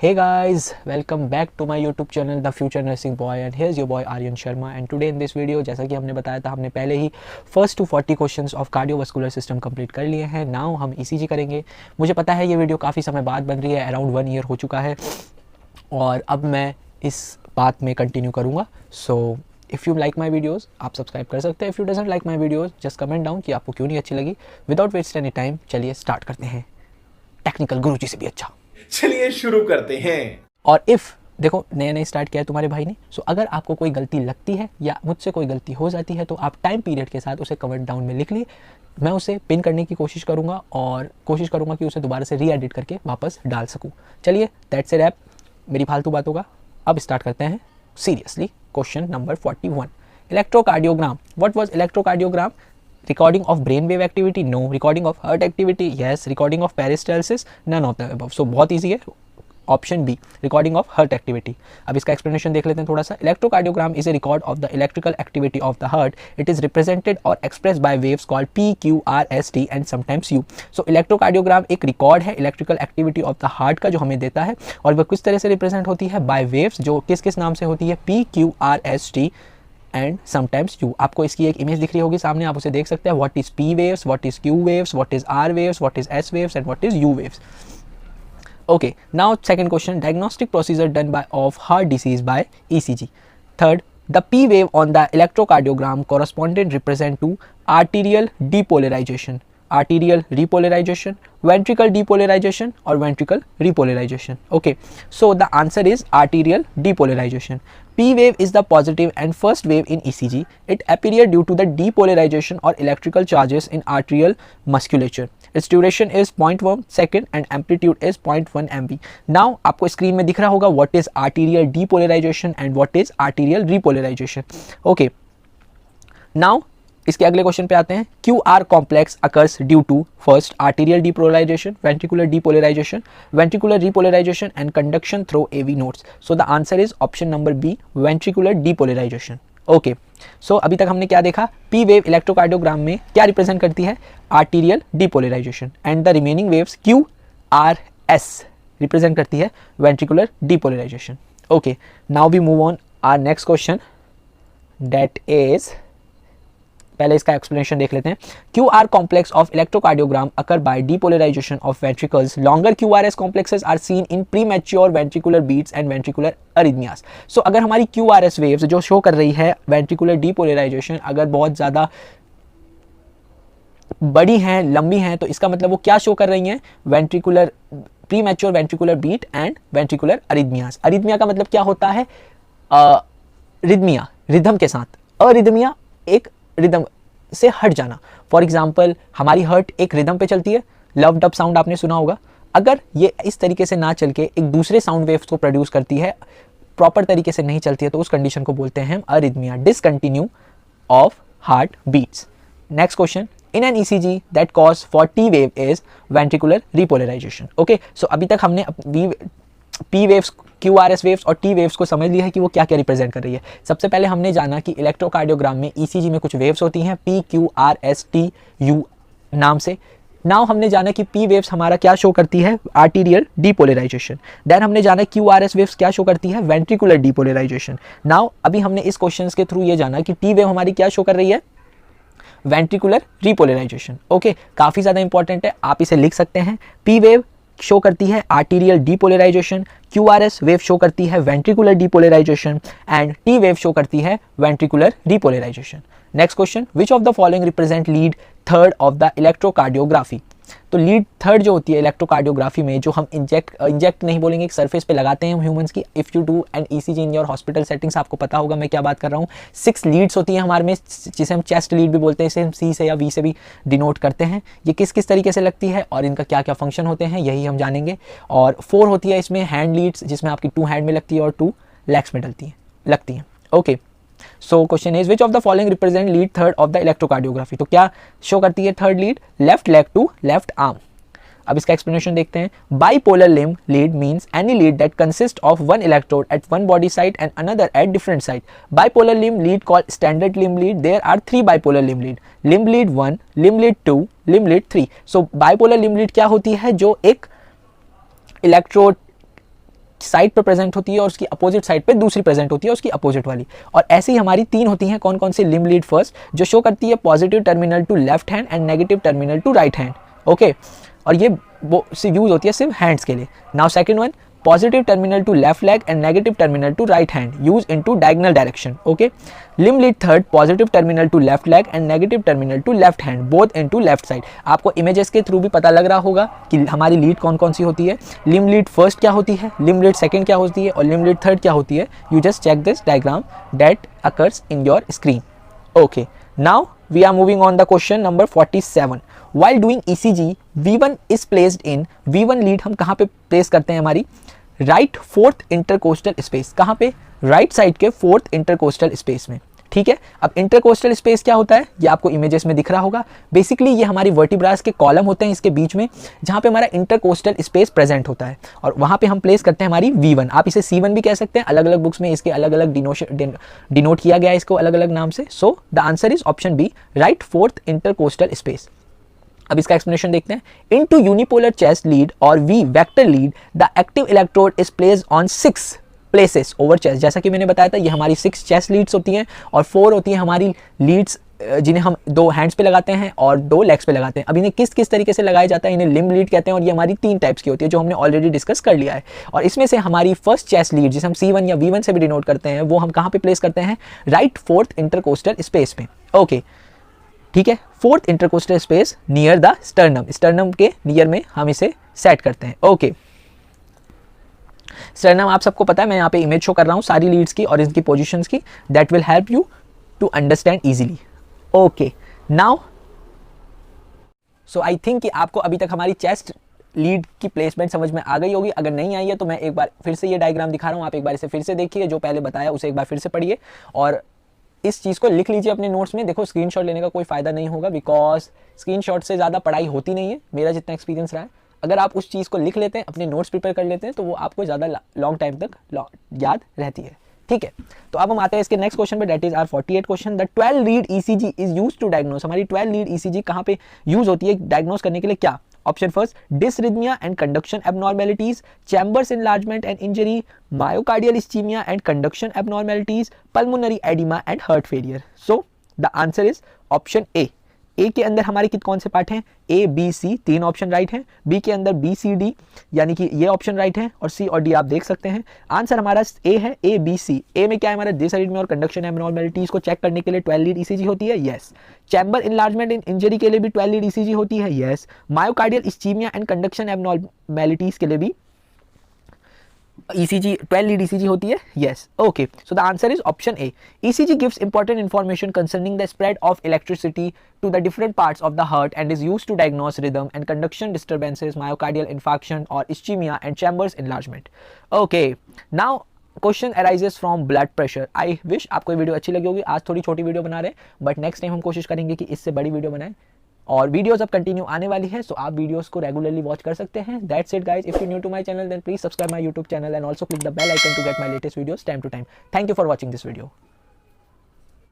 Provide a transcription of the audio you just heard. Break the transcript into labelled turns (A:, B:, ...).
A: Hey guys, welcome back to my YouTube channel The Future Nursing Boy and here's your boy Aryan Sharma and today in this video जैसा कि हमने बताया था हमने पहले ही first two 40 questions of cardiovascular system complete कर लिए हैं। नाउ हम ECG करेंगे। मुझे पता है ये वीडियो काफ़ी समय बाद बन रही है, अराउंड 1 ईयर हो चुका है और अब मैं इस बात में कंटिन्यू करूँगा। So if you like my videos आप सब्सक्राइब कर सकते हैं। If you doesn't like my videos just comment down कि आपको क्यों नहीं अच्छी लगी। विदाउट वेस्ट एनी टाइम चलिए स्टार्ट करते हैं, टेक्निकल गुरुजी से भी अच्छा।
B: चलिए शुरू करते हैं।
A: और इफ़ देखो नए नए स्टार्ट किया है तुम्हारे भाई ने, सो अगर आपको कोई गलती लगती है या मुझसे कोई गलती हो जाती है तो आप टाइम पीरियड के साथ उसे कमेंट डाउन में लिख लिए। मैं उसे पिन करने की कोशिश करूंगा और कोशिश करूंगा कि उसे दोबारा से री एडिट करके वापस डाल सकूं। चलिए दैट्स इट ऐप मेरी फालतू बातों का। अब स्टार्ट करते हैं seriously. Question number 41, electrocardiogram. What was electrocardiogram? Recording of brainwave activity? No. Recording of heart activity? Yes. Recording of peristalsis? None of the above. So बहुत easy है, option B, recording of heart activity. अब इसका explanation देख लेते हैं थोड़ा सा। Electrocardiogram is a record of the electrical activity of the heart. It is represented और express by waves called P, Q, R, S, T and sometimes U. So electrocardiogram एक record है electrical activity of the heart का जो हमें देता है और वह किस तरह से रिप्रेजेंट होती है? बाय वेव्स, जो किस किस नाम से होती है? P, Q, R, S, T and sometimes U. आपको इसकी एक इमेज दिख रही होगी सामने, आप उसे देख सकते हैं। What is P waves, what is Q waves, what is R waves, what is S waves and what is U waves. Okay, now second question, diagnostic procedure done by of heart disease by ECG. Third, the P wave on the electrocardiogram correspondent represent to arterial depolarization, arterial repolarization, ventricle depolarization or ventricle repolarization. Okay, so the answer is arterial depolarization. P wave is the positive and first wave in ECG. It appears due to the depolarization or electrical charges in arterial musculature. Its duration is 0.1 second and amplitude is 0.1 MV. Now आपको screen में दिख रहा होगा what is arterial depolarization and what is arterial repolarization. Okay. Now इसके अगले question पे आते हैं। QR complex occurs due to first arterial depolarization, ventricular depolarization, ventricular repolarization and conduction through AV nodes. So the answer is option number B, ventricular depolarization. Okay so अभी तक हमने क्या देखा? पी वेव इलेक्ट्रोकार्डियोग्राम में क्या represent करती है? Arterial depolarisation and the remaining waves Q, R, S represent करती है ventricular depolarisation. Okay, now we move on our next question that is, पहले इसका एक्सप्लेनेशन देख लेते हैं। Q R complex of electrocardiogram occur by depolarisation of ventricles. Longer Q R S complexes are seen in premature ventricular beats and ventricular arrhythmias. So अगर हमारी Q R S waves जो show कर रही है ventricular depolarisation अगर बहुत ज़्यादा बड़ी हैं, लंबी हैं, तो इसका मतलब वो क्या शो कर रही हैं? Ventricular premature ventricular beat and ventricular arrhythmias. Arrhythmia का मतलब क्या होता है? रिदमिया, रिदम के साथ। अरिदमिया एक रिदम से हट जाना। फॉर एग्जाम्पल हमारी हार्ट एक रिदम पे चलती है, लव डब साउंड आपने सुना होगा। अगर ये इस तरीके से ना चल के एक दूसरे साउंड वेव्स को प्रोड्यूस करती है, प्रॉपर तरीके से नहीं चलती है, तो उस कंडीशन को बोलते हैं हम arrhythmia, discontinue of heart beats. Next question, in an ECG that cause for T wave is ventricular repolarisation. Okay, so अभी तक हमने P waves, Q R S waves और टी वेव्स को समझ लिया है कि वो क्या क्या रिप्रेजेंट कर रही है। सबसे पहले हमने जाना कि इलेक्ट्रोकार्डियोग्राम में ECG में कुछ वेव्स होती हैं P, Q, R, S, T, U नाम से। नाउ हमने जाना कि पी वेव्स हमारा क्या शो करती है? Arterial depolarisation. देन हमने जाना क्यू आर एस वेव्स क्या शो करती है? Ventricular depolarisation. नाउ अभी हमने इस क्वेश्चन के थ्रू ये जाना कि टी वेव हमारी क्या शो कर रही है? Ventricular repolarisation. ओके, काफ़ी ज़्यादा इंपॉर्टेंट है, आप इसे लिख सकते हैं। पी वेव शो करती है arterial depolarization, Q R S wave show करती है ventricular depolarization and T wave show करती है ventricular repolarization. Next question, which of the following represent lead third of the electrocardiography? तो लीड थर्ड जो होती है इलेक्ट्रोकार्डियोग्राफी में, जो हम इंजेक्ट नहीं बोलेंगे, एक सरफेस पे लगाते हैं ह्यूमंस की। If you do an ECG in your hospital settings, आपको पता होगा मैं क्या बात कर रहा हूँ। 6 लीड्स होती हैं हमारे में, जिसे हम चेस्ट लीड भी बोलते हैं, इसे हम C से या V से भी डिनोट करते हैं। ये किस किस तरीके से लगती है और इनका क्या क्या फंक्शन होते हैं यही हम जानेंगे। और 4 होती है इसमें हैंड लीड्स, जिसमें आपकी 2 हैंड में लगती है और 2 लेग्स में लगती हैं। Okay, so question is which of the following represent lead third of the electrocardiography? तो क्या शो करती है third lead? Left leg to left arm. अब इसका एक्सप्लेनेशन देखते हैं। Bipolar limb lead means any lead that consist of one electrode at one body side and another at different side. Bipolar limb lead called standard limb lead. There are 3 bipolar limb lead, limb lead 1, limb lead 2, limb lead 3। So bipolar limb lead क्या होती है? जो एक electrode side पर present होती है और उसकी अपोजिट साइड पे दूसरी प्रेजेंट होती है उसकी अपोजिट वाली। और ऐसे ही हमारी 3 होती हैं, कौन कौन सी? लिम्ब लीड फर्स्ट, जो शो करती है positive terminal to left hand and negative terminal to right hand. Okay, और ये वो यूज होती है सिर्फ हैंड्स के लिए। Now second one, positive terminal to left leg and negative terminal to right hand, used into diagonal direction. Okay, limb lead third, positive terminal to left leg and negative terminal to left hand, both into left side. आपको images के through भी पता लग रहा होगा कि हमारी lead कौन कौन सी होती है। limb lead first क्या होती है, limb lead second क्या होती है और limb lead third क्या होती है। You just check this diagram that occurs in your screen. Okay, now we are moving on the question number 47. While doing ECG, V1 is placed in, V1 lead हम कहाँ पे place करते हैं? हमारी right fourth intercostal space. कहाँ पे? Right side के fourth intercostal space में। ठीक है, अब इंटरकोस्टल स्पेस क्या होता है ये आपको इमेजेस में दिख रहा होगा। बेसिकली ये हमारी वर्टिब्रास के कॉलम होते हैं इसके बीच में, जहाँ पे हमारा इंटरकोस्टल स्पेस प्रेजेंट होता है और वहाँ पे हम प्लेस करते हैं हमारी V1। आप इसे C1 भी कह सकते हैं, अलग अलग बुक्स में इसके अलग अलग डिनोट किया गया है इसको अलग अलग नाम से। So the answer is option B, right fourth intercostal space. अब इसका एक्सप्लेनेशन देखते हैं। इनटू यूनिपोलर चेस्ट लीड और V vector lead the active electrode is placed on 6 places over chest. जैसा कि मैंने बताया था ये हमारी 6 चेस्ट लीड्स होती हैं और 4 होती हैं हमारी लीड्स जिन्हें हम 2 हैंड्स पे लगाते हैं और 2 लेग्स पे लगाते हैं। अब इन्हें किस किस तरीके से लगाया जाता है, इन्हें लिम्ब लीड कहते हैं और ये हमारी 3 टाइप्स की होती है जो हमने ऑलरेडी डिस्कस कर लिया है। और इसमें से हमारी फर्स्ट चेस्ट लीड जिसे हम C1 या V1 से भी डिनोट करते हैं वो हम कहाँ पे प्लेस करते हैं? राइट फोर्थ इंटरकोस्टल स्पेस में। ओके, ठीक है, fourth intercostal space near the sternum, sternum के नियर में हम इसे सेट करते हैं। ओके, स्टर्नम आप सबको पता है, मैं यहाँ पे इमेज शो कर रहा हूँ सारी लीड्स की और इनकी पोजीशंस की, that will help you to understand easily. Okay, now so I think कि आपको अभी तक हमारी चेस्ट लीड की प्लेसमेंट समझ में आ गई होगी। अगर नहीं आई है तो मैं एक बार फिर से ये डायग्राम दिखा रहा हूँ, आप एक बार इसे फिर से देखिए, जो पहले बताया उसे एक बार फिर से पढ़िए और इस चीज़ को लिख लीजिए अपने नोट्स में। देखो स्क्रीनशॉट लेने का कोई फ़ायदा नहीं होगा बिकॉज स्क्रीनशॉट से ज़्यादा पढ़ाई होती नहीं है, मेरा जितना एक्सपीरियंस रहा है। अगर आप उस चीज़ को लिख लेते हैं, अपने नोट्स प्रिपेयर कर लेते हैं तो वो आपको ज़्यादा लॉन्ग टाइम तक याद रहती है। ठीक है, तो अब हम आते हैं इसके नेक्स्ट क्वेश्चन पे, that is our 48 question. The 12 lead ECG is used to diagnose. हमारी 12 लीड ECG कहाँ पे यूज होती है डायग्नोस करने के लिए? क्या? Option first, डिसरिथमिया and conduction abnormalities, chambers enlargement and injury, myocardial ischaemia and conduction abnormalities, pulmonary oedema and heart failure. So the answer is option A के अंदर हमारे कौन से पार्ट हैं? A, B, C 3 option right हैं। B के अंदर B, C, D यानी कि ये ऑप्शन राइट हैं और C और D आप देख सकते हैं। आंसर हमारा A है, A, B, C। A में क्या है? हमारा डिसरिथमिया और कंडक्शन एबनॉर्मेलिटीज को चेक करने के लिए 12 लीड ECG होती है, यस। चैम्बर इनलार्जमेंट इन इंजरी के लिए भी 12 लीड ECG होती है, yes. Myocardial ischaemia and conduction abnormalities के लिए भी ECG 12 lead ECG होती है, yes. Okay, so the answer is option A. ECG gives important information concerning the spread of electricity to the different parts of the heart and is used to diagnose rhythm and conduction disturbances, myocardial infarction or ischemia and chambers enlargement. Okay, now question arises from blood pressure. I wish आपको ये video अच्छी लगी होगी। आज थोड़ी छोटी video बना रहे हैं बट नेक्स्ट टाइम हम कोशिश करेंगे कि इससे बड़ी वीडियो बनाएं और वीडियोस अब कंटिन्यू आने वाली है, सो आप वीडियोस को रेगुलरली वॉच कर सकते हैं। That's it guys. If you new to my channel then please subscribe my YouTube channel and also click the bell icon to get my latest videos time to time. Thank you for watching this video.